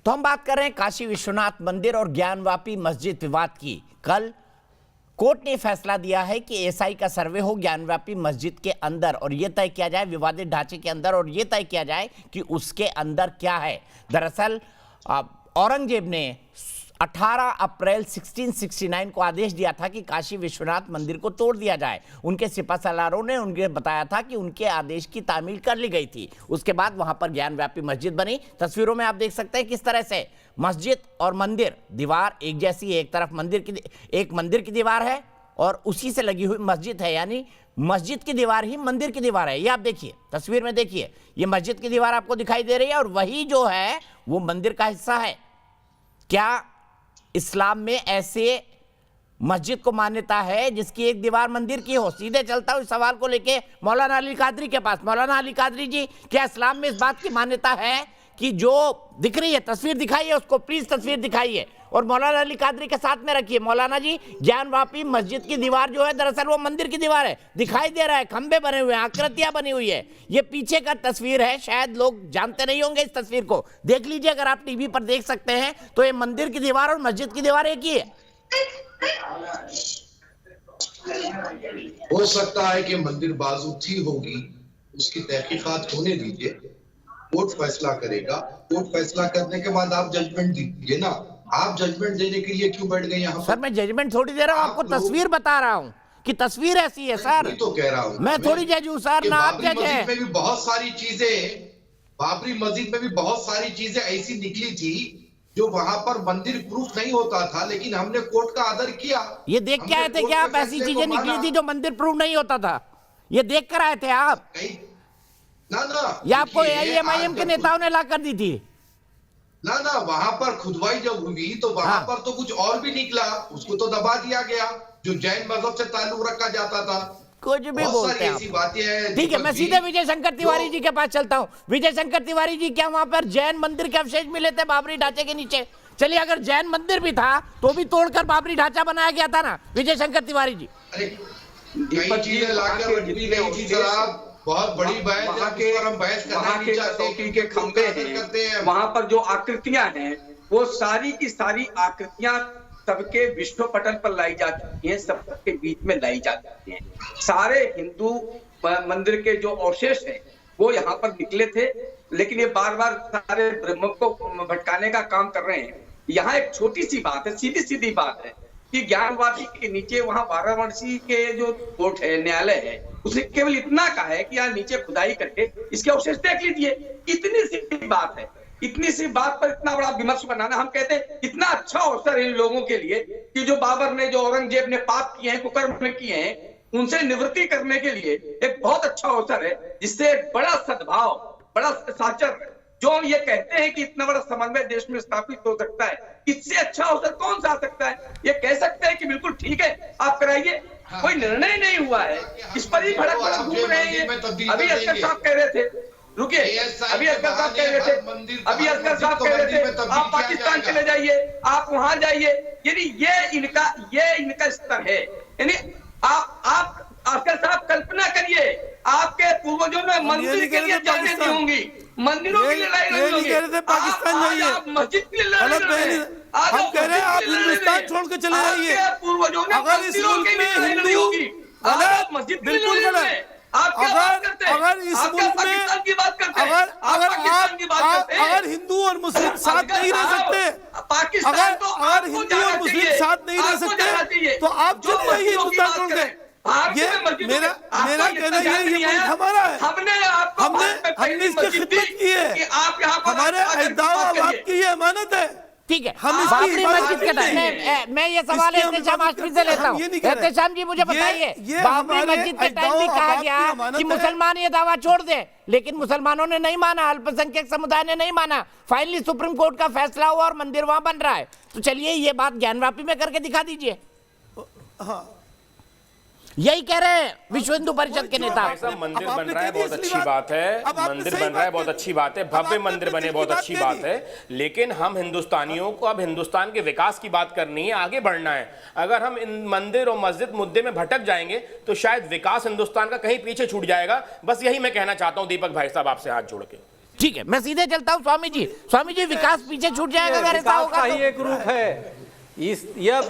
तो हम बात कर रहे हैं काशी विश्वनाथ मंदिर और ज्ञानवापी मस्जिद विवाद की। कल कोर्ट ने फैसला दिया है कि एएसआई का सर्वे हो ज्ञानवापी मस्जिद के अंदर और यह तय किया जाए, विवादित ढांचे के अंदर, और यह तय किया जाए कि उसके अंदर क्या है। दरअसल औरंगजेब ने 18 अप्रैल 1669 को आदेश दिया था कि काशी विश्वनाथ मंदिर को तोड़ दिया जाए। उनके सिपहसालारों ने उनके बताया था कि उनके आदेश की तामील कर ली गई थी। उसके बाद वहां पर ज्ञानव्यापी मस्जिद बनी। तस्वीरों में आप देख सकते हैं किस तरह से मस्जिद और मंदिर, दीवार एक जैसी, एक तरफ मंदिर की दीवार है और उसी से लगी हुई मस्जिद है, यानी मस्जिद की दीवार ही मंदिर की दीवार है। ये आप देखिए, तस्वीर में देखिए, ये मस्जिद की दीवार आपको दिखाई दे रही है और वही जो है वो मंदिर का हिस्सा है। क्या इस्लाम में ऐसे मस्जिद को मान्यता है जिसकी एक दीवार मंदिर की हो? सीधे चलता हूं इस सवाल को लेके मौलाना अली कादरी के पास। मौलाना अली कादरी जी, क्या इस्लाम में इस बात की मान्यता है कि जो दिख रही है, तस्वीर दिखाइए उसको, प्लीज तस्वीर दिखाइए और मौलाना अली कादरी के साथ में रखिए। मौलाना जी, ज्ञानवापी मस्जिद की दीवार जो है दरअसल वो मंदिर की दीवार है, दिखाई दे रहा है, खंबे बने हुए हैं, आकृतियां बनी हुई है। ये पीछे का तस्वीर है, शायद लोग जानते नहीं होंगे इस तस्वीर को, देख लीजिए अगर आप टीवी पर देख सकते हैं तो ये मंदिर की दीवार और मस्जिद की दीवार एक ही है। हो सकता है कि मंदिर बाजू थी होगी, उसकी तहकीकात होने दीजिए, कोर्ट फैसला करेगा। कोर्ट फैसला करने के बाद आप जजमेंट दीजिए ना। आप जजमेंट देने के लिए क्यों बैठ गए यहाँ? सर मैं जजमेंट थोड़ी दे रहा हूँ, आपको तस्वीर बता रहा हूँ कि तस्वीर ऐसी है सर। तो कह रहा हूँ मैं थोड़ी जज हूँ सर, ना आप जज हैं। में भी बहुत सारी चीजें, बाबरी मस्जिद में भी बहुत सारी चीजें ऐसी निकली थी जो वहां पर मंदिर प्रूफ नहीं होता था, लेकिन हमने कोर्ट का आदर किया। ये देख के आए थे क्या आप? ऐसी चीजें निकली थी जो मंदिर प्रूफ नहीं होता था, ये देख कर आए थे आप? ना ये आपको एआईएमआईएम के नेताओं ने ला कर दी थी? ना, वहां पर खुदवाई जब हुई तो वहां पर तो कुछ और भी निकला, उसको तो दबा दिया गया जो जैन मजहब से ताल्लुक रखा जाता था। कुछ भी बोलते हैं ऐसी बातें हैं। ठीक है, मैं सीधे विजय शंकर तिवारी जी के पास चलता हूँ। विजय शंकर तिवारी जी, क्या वहां पर जैन मंदिर के अवशेष मिले थे बाबरी ढांचे के नीचे? चलिए, अगर जैन मंदिर भी था तो भी तोड़कर बाबरी ढांचा बनाया गया था ना विजय शंकर तिवारी जी? अरे कई चीजें लाकर रखी गई थी साहब, बहुत बड़ी बहस है, हम बहस करना नहीं चाहते के खंबे हैं, वहां पर जो आकृतियां हैं वो सारी की सारी आकृतियां सबके विश्व पटल पर लाई जाती हैं, सबके बीच में लाई जाती हैं। सारे हिंदू मंदिर के जो अवशेष हैं वो यहाँ पर निकले थे, लेकिन ये बार बार सारे ब्रह्म को भटकाने का काम कर रहे हैं। यहाँ एक छोटी सी बात है, सीधी सीधी बात है कि ज्ञानवापी के नीचे वहां वाराणसी के जो कोर्ट है, न्यायालय है, उसे केवल इतना कहा है कि यहाँ नीचे खुदाई करके इसके अवशेष देख लीजिए। इतनी सी बात है, इतनी सी बात पर इतना बड़ा विमर्श बनाना, हम कहते हैं इतना अच्छा अवसर है इन लोगों के लिए कि जो बाबर ने, जो औरंगजेब ने पाप किए हैं, कुकर्म किए हैं, उनसे निवृत्ति करने के लिए एक बहुत अच्छा अवसर है, जिससे बड़ा सद्भाव, बड़ा साचर, जो हम ये कहते हैं कि इतना बड़ा समन्वय देश में स्थापित हो सकता है, इससे अच्छा अवसर कौन सा आ सकता है? ये कह सकते हैं कि बिल्कुल ठीक है आप कराइए, कोई निर्णय नहीं हुआ है, इस पर ही भड़क भड़क घूम रहे हैं। अभी असगर साहब कह रहे थे, रुकिए, अभी असगर साहब कह रहे थे, अभी असगर साहब कह रहे थे आप पाकिस्तान चले जाइए, आप वहां जाइए, यानी ये इनका स्तर है। यानी आप असगर साहब कल्पना करिए, आपके पूर्वजों ने मंदिर के लिए जाने दी होंगी, मंदिरों की लड़ाई लड़ी होगी, पाकिस्तान जाइए, मस्जिद की लड़ाई, हम कह रहे हैं आप हिंदुस्तान छोड़ के चले जाइए। पूर्वजों ने अगर इस मुल्क में हिंदू आप मस्जिद बिल्कुल गलत, अगर इस मुल्क में अगर हिंदू और मुस्लिम साथ नहीं रह सकते, अगर हिंदू और मुस्लिम साथ नहीं रह सकते तो आप चले जाइए हिंदुस्तान छोड़ के। ये मेरा कहना ये मुल्क हमारा है, हमने इसकी खिदमत की है, हमारे अजदाद की ये अमानत है। ठीक है, बाबरी मस्जिद के टाइम मैं ये सवाल एहतेशाम आशफी से लेता हूँ। एहतेशाम जी मुझे बताइए, बाबरी मस्जिद के टाइम भी कहा गया कि मुसलमान ये दावा छोड़ दें, लेकिन मुसलमानों ने नहीं माना, अल्पसंख्यक समुदाय ने नहीं माना। फाइनली सुप्रीम कोर्ट का फैसला हुआ और मंदिर वहां बन रहा है। तो चलिए ये बात ज्ञानवापी में करके दिखा दीजिए। हाँ, यही कह रहे हैं विश्व हिंदू परिषद के नेता। मंदिर बन रहा है, बहुत अच्छी बात है, मंदिर बन रहा है, बहुत अच्छी बात है, भव्य मंदिर बने, बहुत अच्छी बात है, लेकिन हम हिंदुस्तानियों को अब हिंदुस्तान के विकास की बात करनी है, आगे बढ़ना है। अगर हम इन मंदिर और मस्जिद मुद्दे में भटक जाएंगे तो शायद विकास हिंदुस्तान का कहीं पीछे छूट जाएगा। बस यही मैं कहना चाहता हूं दीपक भाई साहब, आपसे हाथ जोड़ के। ठीक है, मैं सीधे चलता हूँ स्वामी जी। स्वामी जी, विकास पीछे छूट जाएगा अगर ऐसा होगा विकास का ही एक रूप है। यह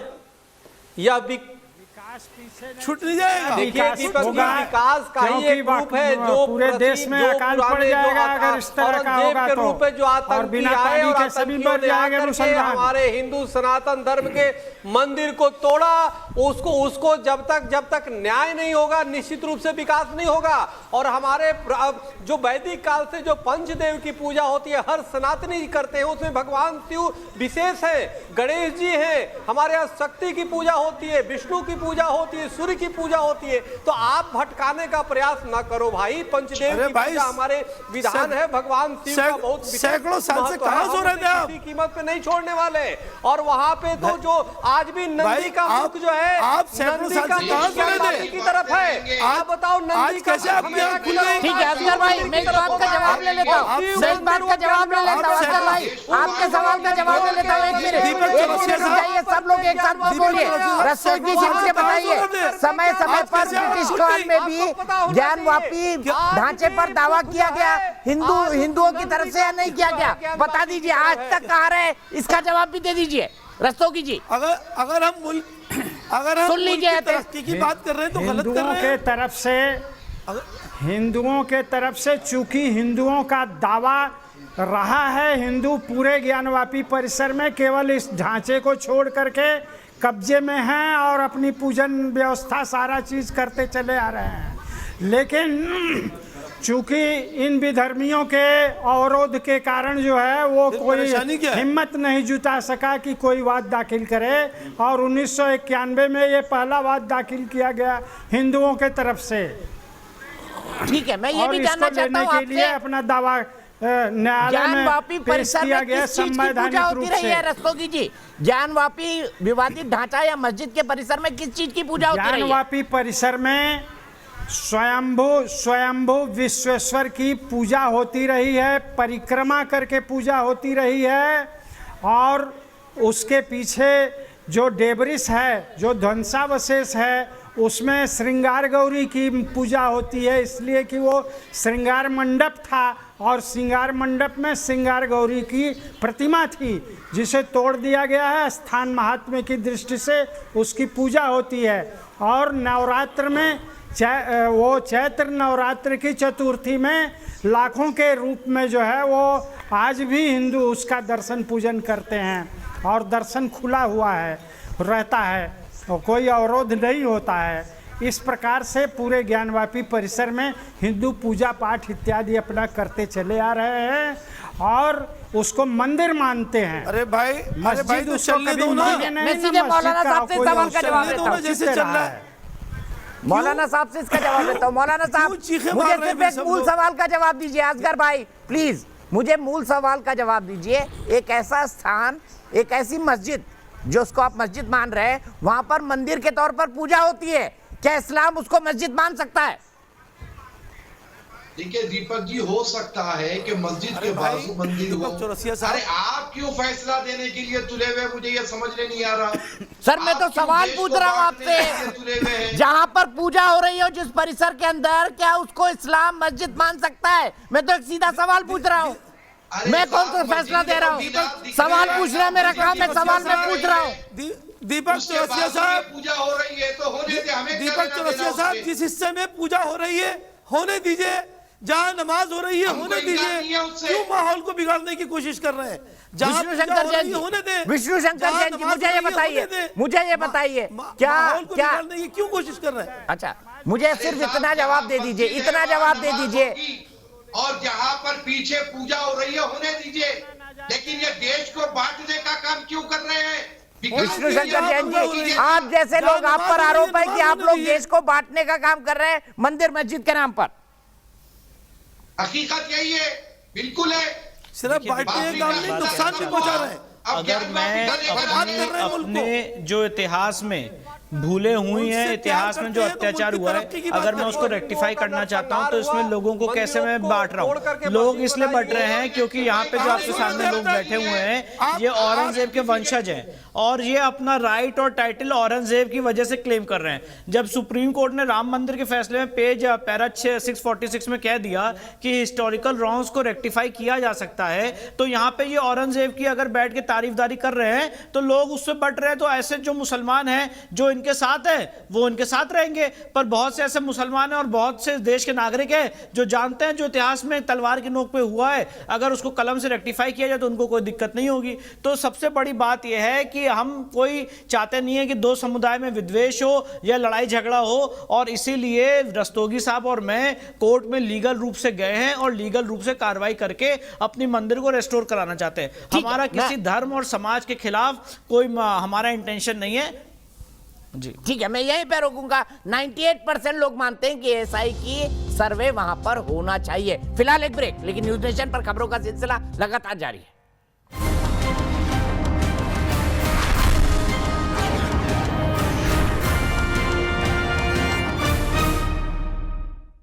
छूट नहीं जाएगा। देखिए दीपक जी, विकास का ही एक रूप है जो पूरे देश में अकाल पड़ जाएगा अगर इस तरह का होगा तो, रूप है जो आतंकी बिना आए पानी और के सभी मर जाएंगे मुसलमान। हमारे हिंदू सनातन धर्म के मंदिर को तोड़ा, उसको जब तक न्याय नहीं होगा निश्चित रूप से विकास नहीं होगा। और हमारे जो वैदिक काल से जो पंचदेव की पूजा होती है हर सनातनी करते हैं, उसमें भगवान शिव विशेष है, गणेश जी हैं, हमारे यहाँ शक्ति की पूजा होती है, विष्णु की पूजा होती है, सूर्य की पूजा होती है। तो आप भटकाने का प्रयास ना करो भाई। पंचदेव की पूजा हमारे विधान है, भगवान शिव का बहुत सैकड़ों साल से कहां सो रहे थे आप? किसी कीमत पे नहीं छोड़ने वाले। और वहां पे तो जो आज भी नंदी का मुख जो है, आप सैकड़ों साल से कहां सो रहे थे? की तरफ है। आप बताओ नंदी का कैसे आपकी आंख खुल गई? ठीक है असगर भाई, मैं इस बात का जवाब ले लेता हूँ, मैं इस बात का जवाब ले लेता हूँ। असगर भाई, आपके सवाल का जवाब ले लेता हूँ। एक मिनट रुक, सब लोग एक साथ बोलिए। रसोई जी मुझे बताइए, समय समय पर ब्रिटिश काल में भी ज्ञानवापी ढांचे पर दावा किया गया हिंदुओं की तरफ से या नहीं किया गया? बता दीजिए, आज तक कहाँ रहे, इसका जवाब भी दे दीजिए रस्तोगी जी। अगर हम सुन लीजिए, तरक्की की बात कर रहे हैं तो गलत कर रहे हैं। हिंदुओं के तरफ से चूंकि हिंदुओं का दावा रहा है, हिंदू पूरे ज्ञानवापी परिसर में केवल इस ढांचे को छोड़ करके कब्जे में हैं और अपनी पूजन व्यवस्था सारा चीज करते चले आ रहे हैं। लेकिन चूंकि इन विधर्मियों के अवरोध के कारण जो है वो कोई हिम्मत नहीं जुटा सका कि कोई वाद दाखिल करे, और 1991 में ये पहला वाद दाखिल किया गया हिंदुओं के तरफ से। ठीक है, मैं ये भी जानना चाहता हूँ के लिए अपना दावा न्यायालय में पेश किया गया संवैधानिक रूप से। रस्तोगी जी, ज्ञानवापी विवादित ढांचा या मस्जिद के परिसर में किस चीज की पूजा होती रही है? ज्ञानवापी परिसर में स्वयंभू विश्वेश्वर की पूजा होती रही है, परिक्रमा करके पूजा होती रही है। और उसके पीछे जो डेबरिस है, जो ध्वंसावशेष है, उसमें श्रृंगार गौरी की पूजा होती है, इसलिए कि वो श्रृंगार मंडप था और श्रृंगार मंडप में श्रृंगार गौरी की प्रतिमा थी जिसे तोड़ दिया गया है। स्थान महात्म्य की दृष्टि से उसकी पूजा होती है। और नवरात्र में वो चैत्र नवरात्र की चतुर्थी में लाखों के रूप में जो है वो आज भी हिंदू उसका दर्शन पूजन करते हैं और दर्शन खुला हुआ है रहता है और कोई अवरोध नहीं होता है। इस प्रकार से पूरे ज्ञानवापी परिसर में हिंदू पूजा पाठ इत्यादि अपना करते चले आ रहे हैं और उसको मंदिर मानते हैं। अरे भाई मस्जिद तो चलने दो ना। मैं सीधे मौलाना साहब से सवाल का जवाब देता हूँ। जैसे चल रहा है मौलाना साहब से इसका जवाब देता हूँ। मौलाना साहब, मुझे सिर्फ एक मूल सवाल का जवाब दीजिए। असगर भाई प्लीज मुझे मूल सवाल का जवाब दीजिए। एक ऐसा स्थान, एक ऐसी मस्जिद जो उसको आप मस्जिद मान रहे हैं, वहां पर मंदिर के तौर पर पूजा होती है, क्या इस्लाम उसको मस्जिद मान सकता है? देखिए दीपक जी, हो सकता है कि मस्जिद के बाजू मंदिर हो। अरे आप क्यों फैसला देने के लिए तुले हुए, मुझे ये समझने नहीं आ रहा। सर मैं तो सवाल पूछ रहा हूँ आपसे, जहाँ पर पूजा हो रही हो जिस परिसर के अंदर, क्या उसको इस्लाम मस्जिद मान सकता है? मैं तो एक सीधा सवाल पूछ रहा हूँ। मैं कौन सा फैसला दे रहा हूँ? सवाल पूछना मेरा काम है, सवाल मैं पूछ रहा हूँ। दीपक चौरसिया साहब, पूजा हो रही है तो होने दे हमें। दीपक चौरसिया साहब, जिस हिस्से में पूजा हो रही है होने दीजिए, जहाँ नमाज हो रही है होने दीजिए, क्यों माहौल को बिगाड़ने की कोशिश कर रहे हैं? विष्णु शंकर जैन होने दे, विष्णु शंकर जैन जी, मुझे ये बताइए क्या बिगाड़ने की क्यों कोशिश कर रहे हैं? अच्छा, मुझे सिर्फ इतना जवाब दे दीजिए, इतना जवाब दे दीजिए। और जहाँ पर पीछे पूजा हो रही है होने दीजिए, लेकिन ये देश को बांटने का काम क्यों कर रहे हैं? विष्णु शंकर जैन जी, आप जैसे लोग, आप पर आरोप है कि आप लोग देश को बांटने का काम कर रहे हैं मंदिर मस्जिद के नाम पर। हकीकत यही है, बिल्कुल है। सिर्फ बांटने का काम नहीं, नुकसान भी पहुंचा रहे हैं। अगर मैं अपने जो इतिहास में भूले हुई हैं, उससे इतिहास प्यार में जो करते हैं तो अत्याचार मुल्क की हुआ है, तरक्की की बात अगर मैं करते उसको हैं। रेक्टिफाई करना चाहता हूं तो का इसमें लोगों को कैसे मैं बांट रहा हूं। लोग इसलिए बट रहे हैं क्योंकि यहाँ पे जो आपके सामने लोग बैठे हुए हैं ये औरंगजेब के वंशज हैं और ये अपना राइट और टाइटल औरंगजेब की वजह से क्लेम कर रहे हैं। जब सुप्रीम कोर्ट ने राम मंदिर के फैसले में पेज पैरा 646 में कह दिया कि हिस्टोरिकल रॉन्ग्स को रेक्टिफाई किया जा सकता है, तो यहाँ पे ये औरंगजेब की अगर बैठ के तारीफदारी कर रहे हैं तो लोग उससे बट रहे हैं। तो ऐसे जो मुसलमान हैं जो इनके साथ है वो उनके साथ रहेंगे, पर बहुत से ऐसे मुसलमान हैं और बहुत से देश के नागरिक हैं जो जानते हैं जो इतिहास में तलवार की नोक पे हुआ है, अगर उसको कलम से रेक्टिफाई किया जाए तो उनको कोई दिक्कत नहीं होगी। तो सबसे बड़ी बात यह है कि हम कोई चाहते नहीं है कि दो समुदाय में विद्वेष हो या लड़ाई झगड़ा हो, और इसीलिए रस्तोगी साहब और मैं कोर्ट में लीगल रूप से गए हैं और लीगल रूप से कार्रवाई करके अपनी मंदिर को रेस्टोर कराना चाहते हैं। हमारा किसी धर्म और समाज के खिलाफ कोई हमारा इंटेंशन नहीं है जी। ठीक है, मैं यहीं पे रोकूंगा। 98% लोग मानते हैं कि एएसआई की सर्वे वहां पर होना चाहिए। फिलहाल एक ब्रेक, लेकिन न्यूज नेशन पर खबरों का सिलसिला लगातार जारी है।